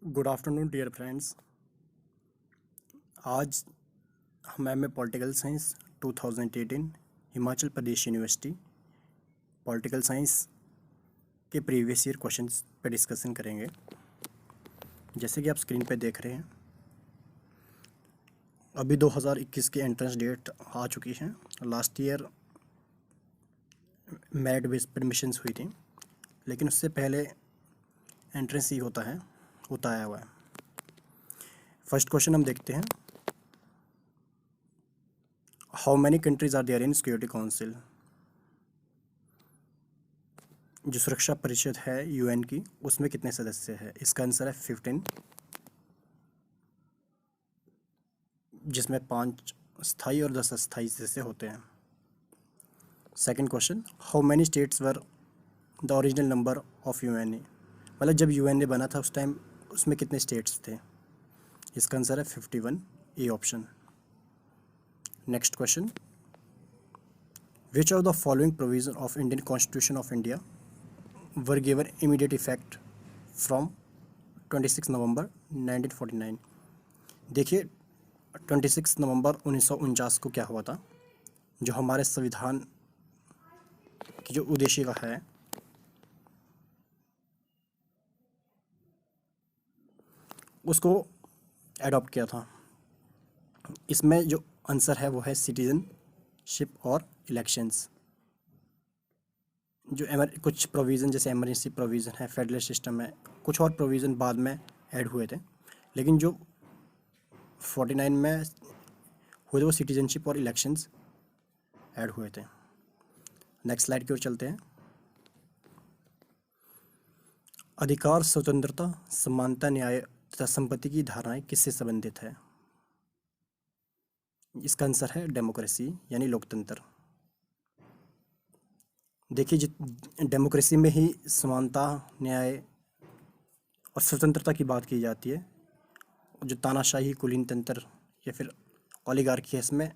Good afternoon dear friends. आज हम M A political science 2018 Himachal Pradesh university political science के previous year questions पे discussion करेंगे। जैसे कि आप स्क्रीन पे देख रहे हैं, अभी 2021 की एंट्रेंस डेट आ चुकी है। लास्ट ईयर मेरिट बेस्ड पर एडमिशन्स हुई थी, लेकिन उससे पहले एंट्रेंस ही होता आया हुआ है। फर्स्ट क्वेश्चन हम देखते हैं, how many countries are there in security council. जो सुरक्षा परिषद है यूएन की, उसमें कितने सदस्य हैं? इसका आंसर है 15, जिसमें 5 स्थायी और 10 अस्थायी सदस्य होते हैं। Second question, how many states were the original number of UNA. मतलब जब यूएनए बना था उस टाइम उसमें कितने स्टेट्स थे? इसका आंसर है 51, A option. Next question, which of the following provision of Indian constitution of India were given immediate effect from 26 नवंबर 1949। देखिए, 26 नवंबर 1949 को क्या हुआ था, जो हमारे संविधान की जो उद्देशिका है उसको एडॉप्ट किया था। इसमें जो आंसर है वो है सिटीजनशिप और इलेक्शंस। जो कुछ प्रोविज़न जैसे इमरजेंसी प्रोविज़न है, फेडरल सिस्टम है, कुछ और प्रोविज़न बाद में ऐड हुए थे, लेकिन जो 49 में हुए थे वो सिटीजनशिप और इलेक्शंस ऐड हुए थे। नेक्स्ट स्लाइड की ओर चलते हैं। अधिकार, स्वतंत्रता, समानता, न्याय तथा संपत्ति की धारणाएं किससे संबंधित है? इसका आंसर है डेमोक्रेसी यानी लोकतंत्र। देखिए, डेमोक्रेसी में ही समानता, न्याय और स्वतंत्रता की बात की जाती है। जो तानाशाही, कुलीन तंत्र या फिर ओलिगार्की है, इसमें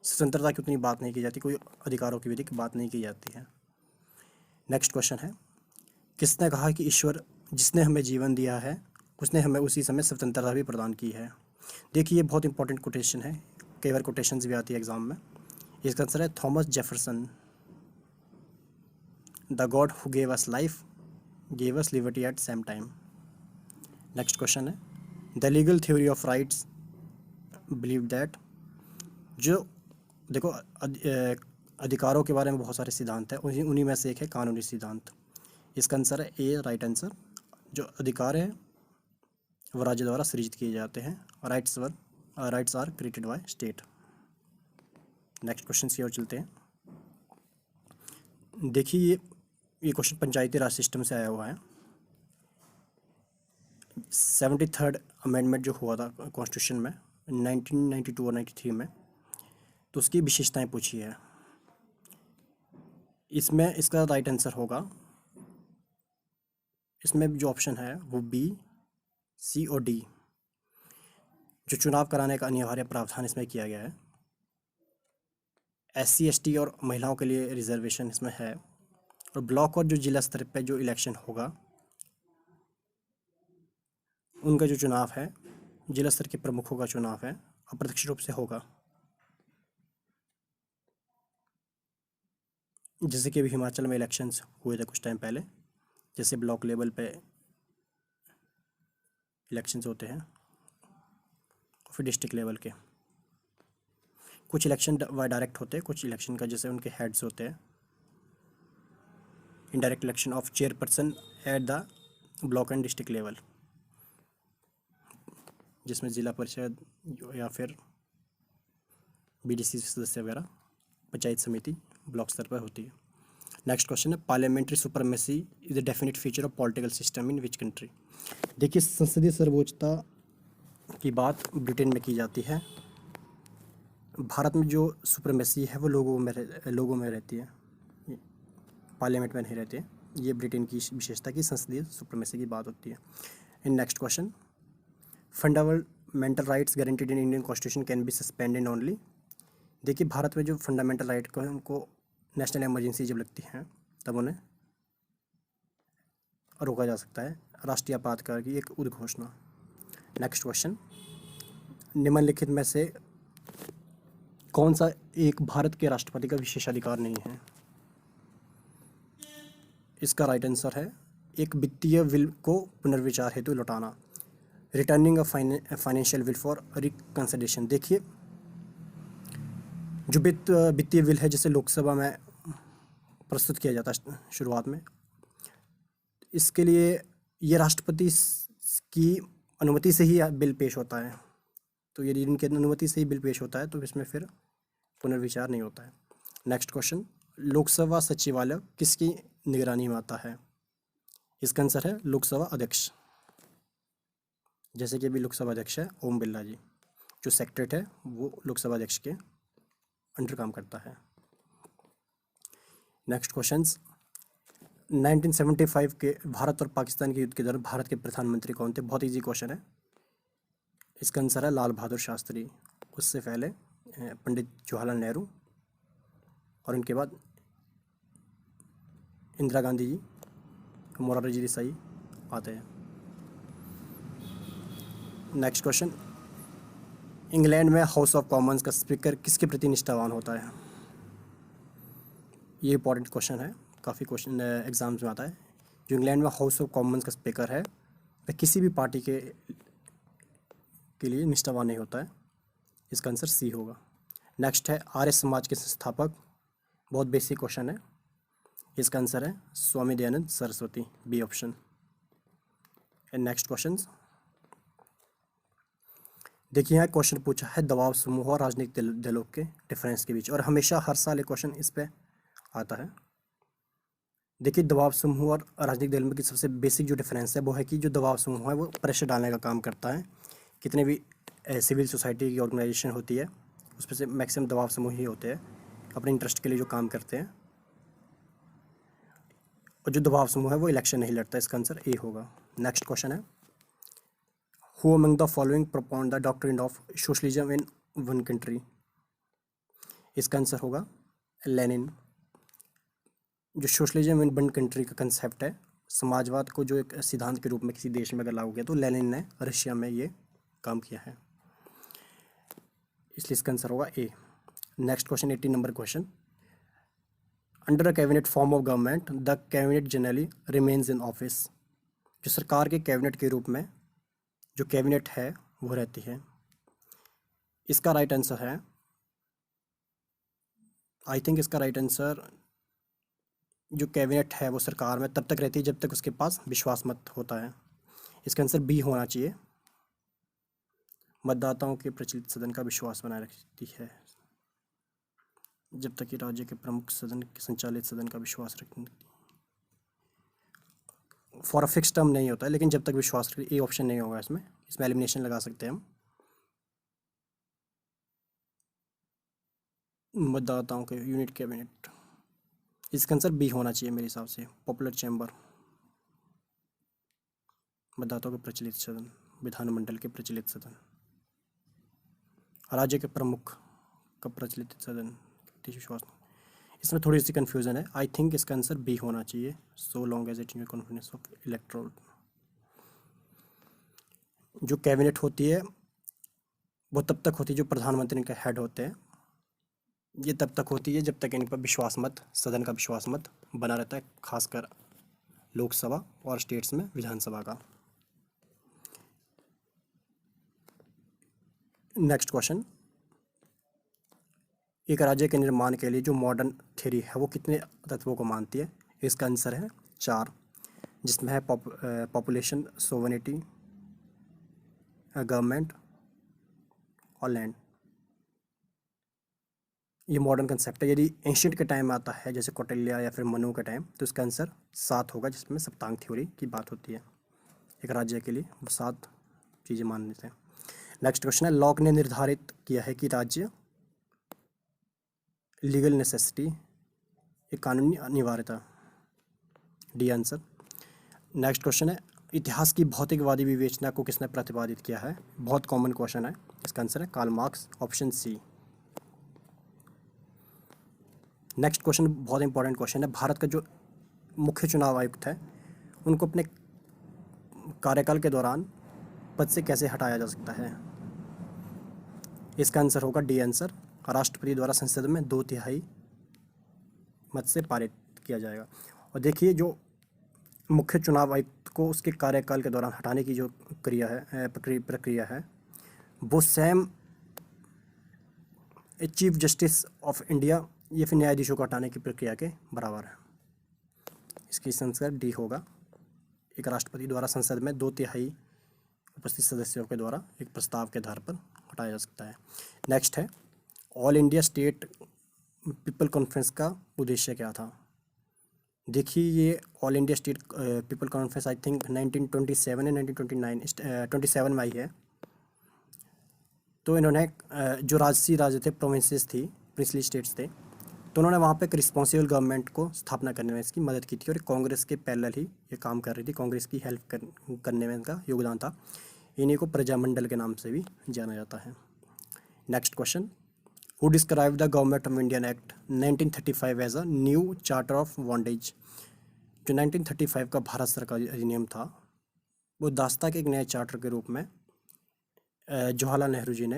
स्वतंत्रता की उतनी बात नहीं की जाती, कोई अधिकारों की भी बात नहीं की जाती है। नेक्स्ट क्वेश्चन है, किसने कहा कि ईश्वर जिसने हमें जीवन दिया है उसने हमें उसी समय स्वतंत्रता भी प्रदान की है? देखिए, ये बहुत इंपॉर्टेंट कोटेशन है, कई बार कोटेशंस भी आती है एग्जाम में। इसका आंसर है Thomas Jefferson. The god who gave us life gave us liberty at same time. Next question है, the legal theory of rights believe that. जो देखो, अधिकारों के बारे में बहुत सारे सिद्धांत हैं, उन्हीं में से एक है कानूनी सिद्धांत। इसका आंसर है ए, राइट आंसर। जो अधिकार है वो राज्य द्वारा सृजित किए जाते हैं। Rights are created by state. Next question की ओर चलते हैं। देखिए, ये क्वेश्चन पंचायती राज सिस्टम से आया हुआ है। 73rd अमेंडमेंट जो हुआ था कॉन्स्टिट्यूशन में 1992 और 93 में, तो उसकी विशेषताएं पूछी है। इसमें इसका राइट आंसर होगा, इसमें जो ऑप्शन है वो बी, सी और डी। जो चुनाव कराने का अनिवार्य प्रावधान इसमें किया गया है। SC ST और महिलाओं के लिए रिजर्वेशन इसमें है। और ब्लॉक और जो जिला स्तर पर जो इलेक्शन होगा उनका जो चुनाव है, जिला स्तर के प्रमुखों का चुनाव है, अप्रत्यक्ष रूप से होगा। जैसे कि अभी हिमाचल में इलेक्शंस हुए थे कुछ टाइम पहले, जैसे ब्लॉक लेवल पे इलेक्शंस होते हैं और फिर डिस्ट्रिक्ट लेवल के। कुछ इलेक्शन डायरेक्ट होते हैं, कुछ इलेक्शन का जैसे उनके हेड्स होते हैं। Indirect election of chairperson at the block and district level, जिसमें जिला परिषद या फिर BDC सदस्य वगैरह, पंचायत समिति ब्लॉक स्तर पर होती है। नेक्स्ट क्वेश्चन है, parliamentary supremacy is the definite feature of political system in which country. देखिए, संसदीय सर्वोच्चता की बात ब्रिटेन में की जाती है। भारत में जो सुपरमेसी है वो लोगों में रहती है, पार्लियामेंट में नहीं रहती है। ये ब्रिटेन की विशेषता की संसदीय सुपरमेसी की बात होती है। In next question, fundamental rights guaranteed in Indian constitution can be suspended only. देखिए, भारत में जो फंडामेंटल राइट को है उनको नेशनल इमरजेंसी जब लगती है तब उन्हें रोका जा सकता है, राष्ट्रीय आपातकाल की एक उद्घोषणा। नेक्स्ट क्वेश्चन, निम्नलिखित में से कौन सा एक भारत के राष्ट्रपति का विशेषाधिकार नहीं है? इसका राइट आंसर है एक वित्तीय विल को पुनर्विचार हेतु लौटाना, returning a financial will for reconsideration. देखिए, जो वित्तीय विल है जिसे लोकसभा में प्रस्तुत किया जाता है शुरुआत में, इसके लिए ये राष्ट्रपति की अनुमति से ही बिल पेश होता है। तो यदि इनकी अनुमति से ही बिल पेश होता है तो इसमें फिर पुनर्विचार नहीं होता है। नेक्स्ट क्वेश्चन, लोकसभा सचिवालय किसकी निगरानी में आता है? इसका आंसर है लोकसभा अध्यक्ष। जैसे कि अभी लोकसभा अध्यक्ष है ओम बिरला जी, जो सेक्रेटरी है वो लोकसभा अध्यक्ष के अंडर काम करता है। नेक्स्ट क्वेश्चंस, 1975 के भारत और पाकिस्तान के युद्ध के दौरान भारत के प्रधानमंत्री कौन थे? बहुत इजी क्वेश्चन है। इसका आंसर है लाल बहादुर शास्त्री। उससे पहले पंडित जवाहरलाल नेहरू और इनके बाद इंदिरा गांधी जी, मोरारजी देसाई आते हैं। नेक्स्ट क्वेश्चन, इंग्लैंड में हाउस ऑफ कॉमन्स का स्पीकर किसके प्रति निष्ठावान होता है? ये इंपॉर्टेंट क्वेश्चन है, काफ़ी क्वेश्चन एग्जाम्स में आता है। जो इंग्लैंड में हाउस ऑफ कॉमन्स का स्पीकर है वह किसी भी पार्टी के लिए निष्ठावान नहीं होता है। इसका आंसर सी होगा। नेक्स्ट है आर्य समाज के संस्थापक। बहुत बेसिक क्वेश्चन है। इसका आंसर है Swami Dayanand Saraswati, B option. Next question, देखिए यहाँ क्वेश्चन पूछा है दबाव समूह और राजनीतिक दलों के डिफरेंस के बीच, और हमेशा हर साल एक क्वेश्चन इस पे आता है। देखिए, दबाव समूह और राजनीतिक दल में की सबसे बेसिक जो डिफरेंस है वो है कि जो दबाव समूह है वो प्रेशर डालने का काम करता है। कितने भी सिविल सोसाइटी की ऑर्गेनाइजेशन होती है उसमें से मैक्सिमम दबाव समूह ही होते हैं, अपने इंटरेस्ट के लिए जो काम करते हैं। और जो दबाव समूह है वो इलेक्शन नहीं लड़ता। इसका आंसर ए होगा। नेक्स्ट क्वेश्चन है, who among the following प्रोपाउंड the doctrine of socialism in one country? इसका आंसर होगा लेनिन। जो सोशलिज्म इन वन कंट्री का कंसेप्ट है, समाजवाद को जो एक सिद्धांत के रूप में किसी देश में अगर लागू किया तो लेनिन ने रशिया में ये काम किया है, इसलिए इसका आंसर होगा A. Next question, 80 number question, under a cabinet form of government the cabinet generally remains in office. जो सरकार के कैबिनेट के रूप में जो कैबिनेट है वो रहती है। इसका राइट आंसर है, आई थिंक इसका राइट आंसर, जो कैबिनेट है वो सरकार में तब तक रहती है जब तक उसके पास विश्वास मत होता है। इसका आंसर बी होना चाहिए, मतदाताओं के प्रचलित सदन का विश्वास बनाए रखती है जब तक कि राज्य के प्रमुख सदन के संचालित सदन का विश्वास रखती है। फॉर अ फिक्स टर्म नहीं होता है, लेकिन जब तक विश्वास रखती, ए ऑप्शन नहीं होगा इसमें एलिमिनेशन लगा सकते हैं हम। मतदाताओं के यूनिट कैबिनेट, इसका आंसर बी होना चाहिए मेरे हिसाब से, पॉपुलर चैम्बर, मतदाताओं के प्रचलित सदन, विधानमंडल के प्रचलित सदन, राज्य के प्रमुख का प्रचलित सदन, विश्वास। इसमें थोड़ी सी कन्फ्यूज़न है। आई थिंक इसका आंसर बी होना चाहिए, so long as it in confidence of electoral. जो कैबिनेट होती है वो तब तक होती है, जो प्रधानमंत्री का हेड होते हैं, ये तब तक होती है जब तक इन पर विश्वास मत, सदन का विश्वास मत बना रहता है, खासकर लोकसभा और स्टेट्स में विधानसभा का। नेक्स्ट क्वेश्चन, एक राज्य के निर्माण के लिए जो मॉडर्न थ्योरी है वो कितने तत्वों को मानती है? इसका आंसर है 4, जिसमें है पॉपुलेशन, सोवरेनिटी, गवर्नमेंट और लैंड। ये मॉडर्न कंसेप्ट है। यदि एंशियंट के टाइम में आता है जैसे कौटिल्य या फिर मनु के टाइम, तो इसका आंसर 7 होगा, जिसमें सप्तांग थ्योरी की बात होती है। एक राज्य के लिए वो 7 चीज़ें मान लेते हैं। नेक्स्ट क्वेश्चन है, लॉक ने निर्धारित किया है कि राज्य लीगल नेसेसिटी, एक कानूनी अनिवार्यता, डी आंसर। नेक्स्ट क्वेश्चन है, इतिहास की भौतिकवादी विवेचना को किसने प्रतिपादित किया है? बहुत कॉमन क्वेश्चन है। इसका आंसर है Karl Marx, option C. Next question बहुत इंपॉर्टेंट क्वेश्चन है। भारत का जो मुख्य चुनाव आयुक्त है उनको अपने कार्यकाल के दौरान पद से कैसे हटाया जा सकता है? इसका आंसर होगा डी आंसर, राष्ट्रपति द्वारा संसद में 2/3 मत से पारित किया जाएगा। और देखिए, जो मुख्य चुनाव आयुक्त को उसके कार्यकाल के दौरान हटाने की जो प्रक्रिया है वो same chief justice of India या फिर न्यायाधीशों को हटाने की प्रक्रिया के बराबर है। इसकी आंसर डी होगा। एक राष्ट्रपति द्वारा संसद में 2/3 उपस्थित सदस्यों के द्वारा एक प्रस्ताव के आधार पर हटाया जा सकता है। नेक्स्ट है, all India state people conference का उद्देश्य क्या था? देखिए, ये all India state people conference I think 1927 या 1927 में आई है। तो इन्होंने जो राज्य थे, प्रोविंसेस थी, प्रिंसली स्टेट्स थे, तो उन्होंने वहाँ पे एक रिस्पॉन्सिबल गवर्नमेंट को स्थापना करने में इसकी मदद की थी और कांग्रेस के पैरेलल ही ये काम कर रही थी। कांग्रेस की हेल्प करने में इनका योगदान था। इन्हीं को प्रजामंडल के नाम से भी जाना जाता है। Next question, who describe the government of Indian act 1935 as a new charter of bondage? जो 1935 का भारत सरकार अधिनियम था वो दास्ता के एक नए चार्टर के रूप में जवाहरलाल नेहरू जी ने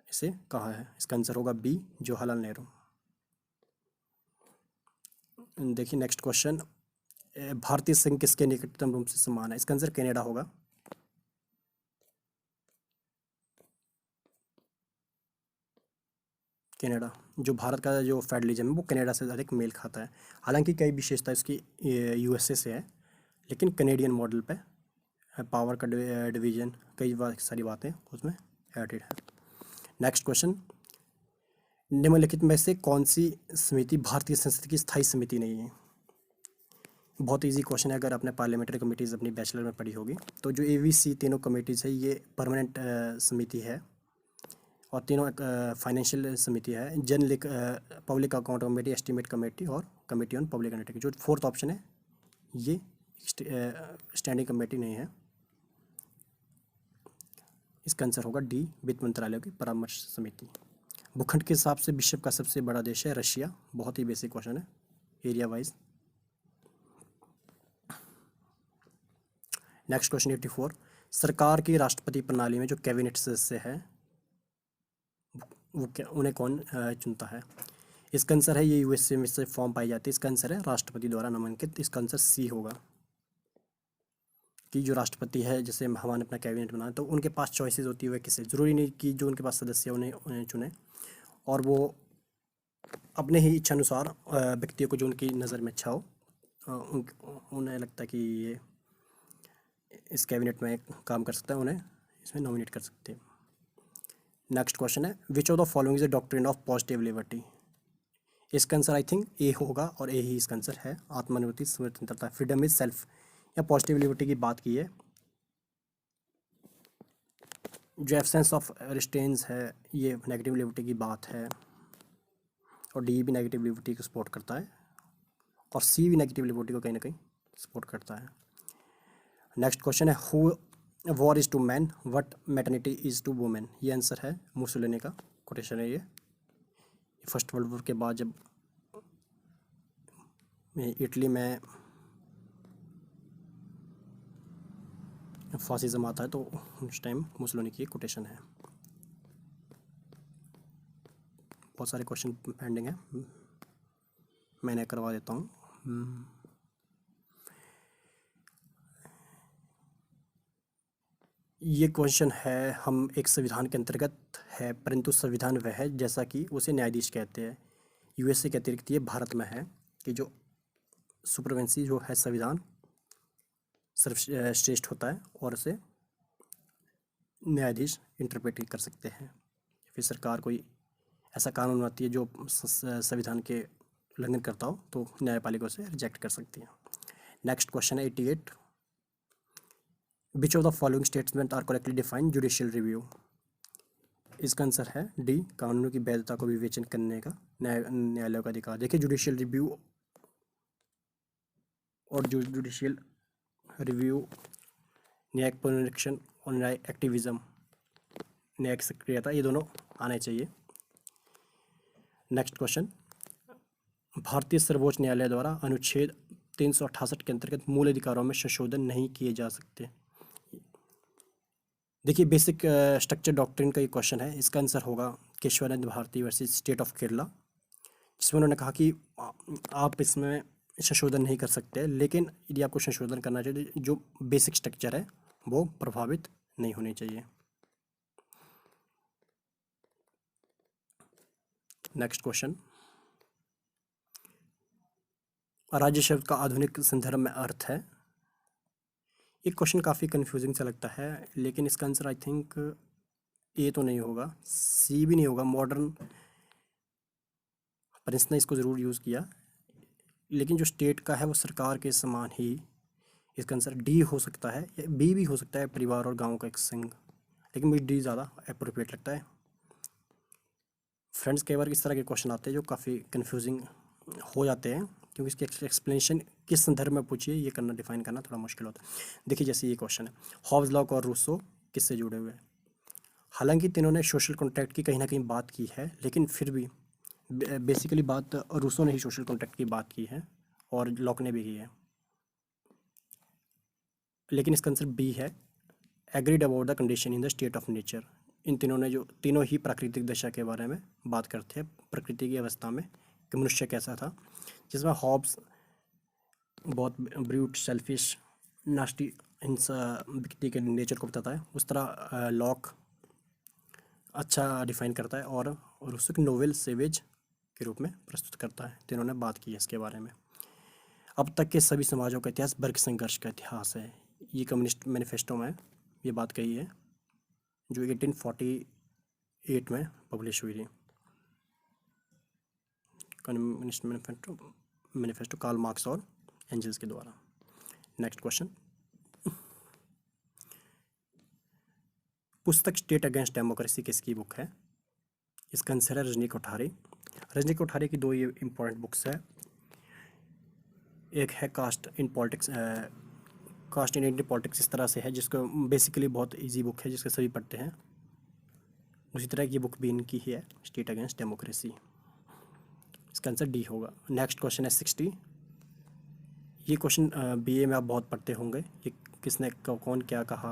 इसे कहा है। इसका आंसर होगा बी, जवाहरलाल नेहरू। देखिए नेक्स्ट क्वेश्चन, भारतीय संघ किसके निकटतम रूप से समान है? इसका आंसर कनाडा होगा। कनाडा, जो भारत का जो फेडरलिज्म है वो कनाडा से अधिक मेल खाता है। हालांकि कई विशेषता इसकी यूएसए से है, लेकिन कनेडियन मॉडल पे पावर का डिवीजन, कई सारी बातें उसमें एडेड है। नेक्स्ट क्वेश्चन, निम्नलिखित में से कौन सी समिति भारतीय संसद की स्थायी समिति नहीं है? बहुत इजी क्वेश्चन है। अगर आपने पार्लियामेंट्री कमेटीज़ अपनी बैचलर में पढ़ी होगी तो जो एवीसी तीनों कमेटीज़ है ये परमानेंट समिति है और तीनों फाइनेंशियल समिति है। Public account committee, estimate committee और कमेटी ऑन पब्लिक अंडरटेकिंग। जो फोर्थ ऑप्शन है ये स्टैंडिंग कमेटी नहीं है। इसका आंसर होगा डी, वित्त मंत्रालय की परामर्श समिति। भूखंड के हिसाब से विश्व का सबसे बड़ा देश है रशिया। बहुत ही बेसिक क्वेश्चन है एरिया वाइज। नेक्स्ट क्वेश्चन 84, सरकार की राष्ट्रपति प्रणाली में जो कैबिनेट सदस्य है वो उन्हें कौन चुनता है? इसका आंसर है ये यूएसए में से फॉर्म पाई जाती है। इसका आंसर है राष्ट्रपति द्वारा नामांकित। इसका आंसर सी होगा कि जो राष्ट्रपति है, जैसे हमारे अपना कैबिनेट बनाए तो उनके पास चॉइसेस होती है, किसे ज़रूरी नहीं कि जो उनके पास सदस्य उन्हें चुने, और वो अपने ही इच्छा अनुसार व्यक्तियों को जो उनकी नज़र में अच्छा हो उन्हें लगता है कि ये इस कैबिनेट में काम कर सकता है, उन्हें इसमें नॉमिनेट कर सकते हैं। नेक्स्ट क्वेश्चन है, विच of the following is the doctrine of positive liberty? इसका आंसर आई थिंक ए होगा और ए ही इसका आंसर है। आत्मानुभूति, स्वतंत्रता, फ्रीडम इज सेल्फ या पॉजिटिव लिबर्टी की बात की है। जो एब्सेंस ऑफ रिस्ट्रेंस है ये नेगेटिव लिबर्टी की बात है और डी भी नेगेटिव लिबर्टी को सपोर्ट करता है और सी भी नेगेटिव लिबर्टी को कहीं ना कहीं सपोर्ट करता है। नेक्स्ट क्वेश्चन है, who war is to man what maternity is to women? ये आंसर है मुसोलिनी का कोटेशन है। ये फर्स्ट वर्ल्ड वॉर के बाद जब इटली में फासिज्म आता है तो उस टाइम मुसोलिनी की कोटेशन है। बहुत सारे क्वेश्चन पेंडिंग है, मैंने करवा देता हूँ। ये क्वेश्चन है, हम एक संविधान के अंतर्गत है परंतु संविधान वह है जैसा कि उसे न्यायाधीश कहते हैं। यूएसए के अतिरिक्त ये भारत में है कि जो सुपरवेंसी जो है संविधान सर्वश्रेष्ठ होता है और उसे न्यायाधीश इंटरप्रेट कर सकते हैं। फिर सरकार कोई ऐसा कानून बनाती है जो संविधान के उल्लंघन करता हो तो न्यायपालिका उसे रिजेक्ट कर सकती है। नेक्स्ट क्वेश्चन है 88, which of the following statement are correctly defined judicial review? इसका आंसर है डी, कानूनों की वैधता को विवेचन करने का न्यायालय का अधिकार। देखिए, जुडिशियल रिव्यू और जो जुडिशियल रिव्यू न्यायिक पुनरीक्षण और न्याय एक्टिविज्म, न्यायिक सक्रियता, ये दोनों आने चाहिए। नेक्स्ट क्वेश्चन, भारतीय सर्वोच्च न्यायालय द्वारा अनुच्छेद 368 के अंतर्गत मूल अधिकारों में संशोधन नहीं किए जा सकते। देखिए बेसिक स्ट्रक्चर डॉक्ट्रिन का ये क्वेश्चन है। इसका आंसर होगा Keshavananda Bharati versus state of Kerala, जिसमें उन्होंने कहा कि आप इसमें संशोधन नहीं कर सकते, लेकिन यदि आपको संशोधन करना चाहिए तो जो बेसिक स्ट्रक्चर है वो प्रभावित नहीं होनी चाहिए। नेक्स्ट क्वेश्चन, राज्य शब्द का आधुनिक संदर्भ में अर्थ है। ये क्वेश्चन काफ़ी कंफ्यूजिंग सा लगता है, लेकिन इसका आंसर आई थिंक ए तो नहीं होगा, सी भी नहीं होगा। मॉडर्न प्रिंस ने इसको ज़रूर यूज़ किया, लेकिन जो स्टेट का है वो सरकार के समान ही। इसका आंसर डी हो सकता है या बी भी हो सकता है, परिवार और गांव का एक संघ, लेकिन मुझे डी ज़्यादा अप्रोप्रिएट लगता है। फ्रेंड्स, कई बार इस तरह के क्वेश्चन आते हैं जो काफ़ी कंफ्यूजिंग हो जाते हैं, क्योंकि इसकी एक्सप्लेनेशन किस संदर्भ में पूछिए ये करना, डिफाइन करना थोड़ा मुश्किल होता है। देखिए जैसे ये क्वेश्चन है, हॉब्स, लॉक और रूसो किससे जुड़े हुए हैं। हालांकि तीनों ने सोशल कॉन्ट्रैक्ट की कहीं ना कहीं बात की है, लेकिन फिर भी बेसिकली बात रूसो ने ही सोशल कॉन्ट्रैक्ट की बात की है और लॉक ने भी की है। लेकिन इसका आंसर बी है, agreed about the condition in the state of nature. इन तीनों ही प्राकृतिक दशा के बारे में बात करते हैं, प्रकृति की अवस्था में कि मनुष्य कैसा था, जिसमें हॉब्स बहुत ब्रूट, सेल्फिश, नास्टी हिंसा व्यक्ति के नेचर को बताता है, उस तरह लॉक अच्छा डिफाइन करता है और रूसो की नोवेल सेवेज के रूप में प्रस्तुत करता है। तीनों ने बात की है इसके बारे में। अब तक के सभी समाजों का इतिहास वर्ग संघर्ष का इतिहास है, ये कम्युनिस्ट मैनिफेस्टो में ये बात कही है, जो 1848 में पब्लिश हुई थी। कम्युनिस्ट मैनिफेस्टो कार्ल मार्क्स और एंजल्स के द्वारा। नेक्स्ट क्वेश्चन, पुस्तक स्टेट अगेंस्ट डेमोक्रेसी किसकी बुक है। इसका आंसर है रजनी कोठारी। रजनी कोठारी की दो ये इंपॉर्टेंट बुक्स है, एक है caste in politics, caste in Indian politics इस तरह से है, जिसको बेसिकली बहुत इजी बुक है जिसके सभी पढ़ते हैं। उसी तरह की बुक भी इनकी ही है, स्टेट अगेंस्ट डेमोक्रेसी। इसका आंसर डी होगा। नेक्स्ट क्वेश्चन है 60। ये क्वेश्चन बीए में आप बहुत पढ़ते होंगे, ये किसने कौन क्या कहा,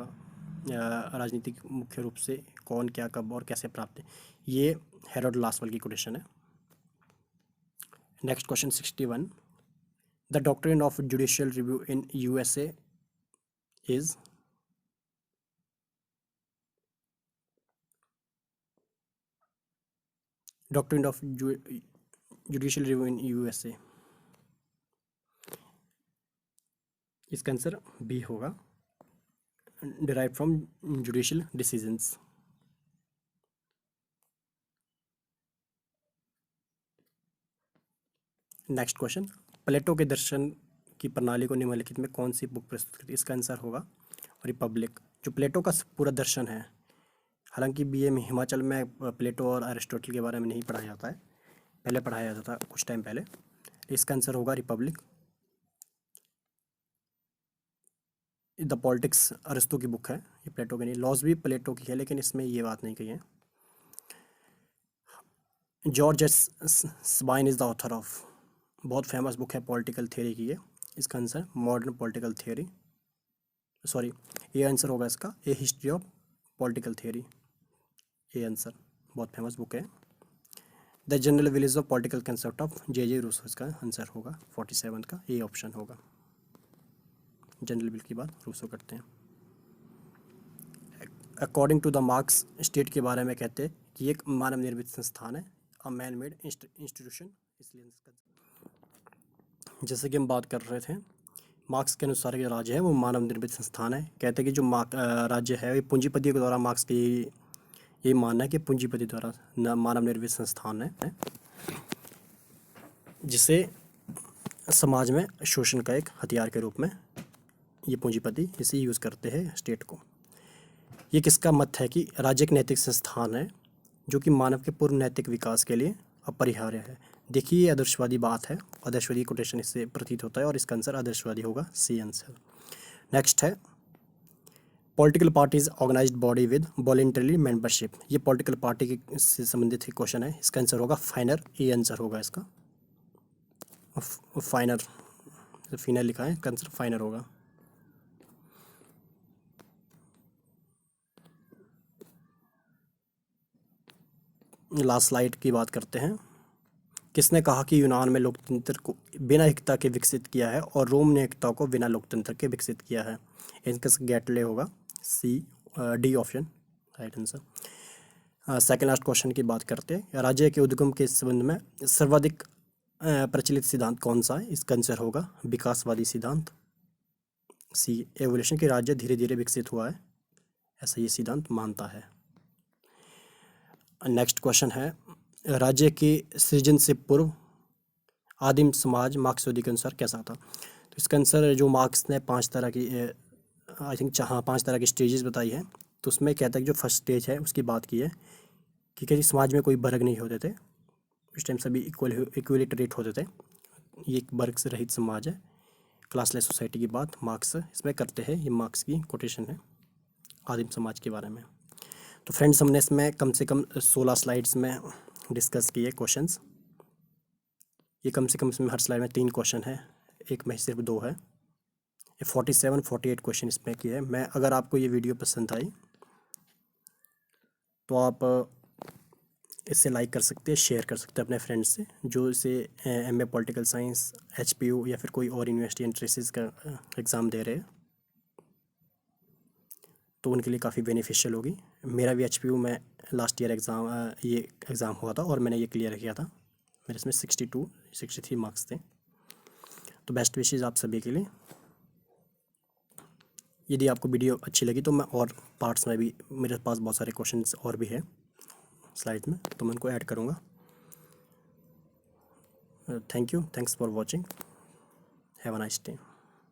राजनीतिक मुख्य रूप से कौन क्या कब और कैसे प्राप्त है, ये हेरोड लासवल की कोटेशन है। Next question 61, the doctrine of judicial review in USA is. Doctrine of judicial review in USA, इसका आंसर बी होगा, derive from judicial decisions. Next question, Plato के दर्शन की प्रणाली को निम्नलिखित में कौन सी बुक प्रस्तुत करती है। इसका आंसर होगा रिपब्लिक। जो प्लेटो का पूरा दर्शन है, हालांकि बीए में हिमाचल में प्लेटो और अरिस्टोटल के बारे में नहीं पढ़ाया जाता है, पहले पढ़ाया जाता था कुछ टाइम पहले। इसका आंसर होगा रिपब्लिक। द पॉलिटिक्स अरिस्टो की बुक है, ये प्लेटो की नहीं। लॉज भी प्लेटो की है, लेकिन इसमें ये बात नहीं कही है। George Sabine is the author of, बहुत फेमस बुक है पॉलिटिकल थियोरी की है। इसका answer modern political theory, sorry ये आंसर होगा इसका, a history of political theory, ये आंसर, बहुत फेमस बुक है। The general village of political concept of J Rousseau, इसका आंसर होगा 47 का ए ऑप्शन होगा। जनरल विल की बात रूसो करते हैं। According to the Marx, state के बारे में कहते हैं कि एक मानव निर्मित संस्थान है, अ मैन मेड इंस्टीट्यूशन, इसलिए जैसे कि हम बात कर रहे थे, मार्क्स के अनुसार जो राज्य है वो मानव निर्मित संस्थान है। कहते हैं कि जो राज्य है ये पूंजीपतियों के द्वारा, मार्क्स की ये मानना है कि पूंजीपति द्वारा मानव निर्मित संस्थान है, जिसे समाज में शोषण का एक हथियार के रूप में ये पूंजीपति इसे यूज़ करते हैं स्टेट को। ये किसका मत है कि राज्य एक नैतिक संस्थान है जो कि मानव के पूर्ण नैतिक विकास के लिए अपरिहार्य है। देखिए ये आदर्शवादी बात है, आदर्शवादी कोटेशन इससे प्रतीत होता है और इसका आंसर आदर्शवादी होगा, सी आंसर। नेक्स्ट है, political parties organized body with voluntary membership, ये पॉलिटिकल पार्टी के से संबंधित एक क्वेश्चन है। इसका आंसर होगा फाइनर, ए आंसर होगा इसका, फाइनर, फाइनर लिखा है, इसका आंसर फाइनर होगा। लास्ट स्लाइड की बात करते हैं। किसने कहा कि यूनान में लोकतंत्र को बिना एकता के विकसित किया है और रोम ने एकता को बिना लोकतंत्र के विकसित किया है? इनका गैटले होगा, C, D option right answer. Second last question की बात करते हैं। राज्य के उद्गम के संबंध में सर्वाधिक प्रचलित सिद्धांत कौन सा है? इसका आंसर होगा विकासवादी सिद्धांत, सी, एवोल्यूशन की राज्य धीरे धीरे विकसित हुआ है, ऐसा ये सिद्धांत मानता है। नेक्स्ट क्वेश्चन है, राज्य के सृजन से पूर्व आदिम समाज मार्क्सवादी के अनुसार कैसा था? तो इसका आंसर जो मार्क्स ने 5 तरह की आई थिंक 5 तरह की स्टेजेस बताई है। तो उसमें कहता है कि जो फर्स्ट स्टेज है उसकी बात की है कि किसी समाज में कोई वर्ग नहीं होते थे, उस टाइम सभी इक्वली ट्रीट होते थे। ये एक वर्ग से रहित समाज है, क्लासलेस सोसाइटी की बात मार्क्स इसमें करते हैं। ये मार्क्स की कोटेशन है आदिम समाज के बारे में। तो फ्रेंड्स, हमने इसमें कम से कम 16 स्लाइड्स में डिस्कस किए क्वेश्चंस। ये कम से कम इसमें हर स्लाइड में 3 क्वेश्चन है, एक में सिर्फ 2 है। ये 47-48 क्वेश्चन इसमें किए हैं। मैं अगर आपको ये वीडियो पसंद आई तो आप इसे लाइक कर सकते हैं, शेयर कर सकते हैं अपने फ्रेंड्स से जो इसे एमए पॉलिटिकल साइंस, एचपीयू या फिर कोई और यूनिवर्सिटी एंट्रेंस का एग्ज़ाम दे रहे हैं, तो उनके लिए काफ़ी बेनिफिशियल होगी। मेरा भी एचपीयू में लास्ट ईयर ये एग्ज़ाम हुआ था और मैंने ये क्लियर किया था। मेरे इसमें 63 मार्क्स थे। तो बेस्ट विशेज़ आप सभी के लिए। यदि आपको वीडियो अच्छी लगी तो मैं और पार्ट्स में भी, मेरे पास बहुत सारे क्वेश्चंस और भी हैं स्लाइड में, तो मैं उनको ऐड करूँगा। Thank you, thanks for watching, have a nice day.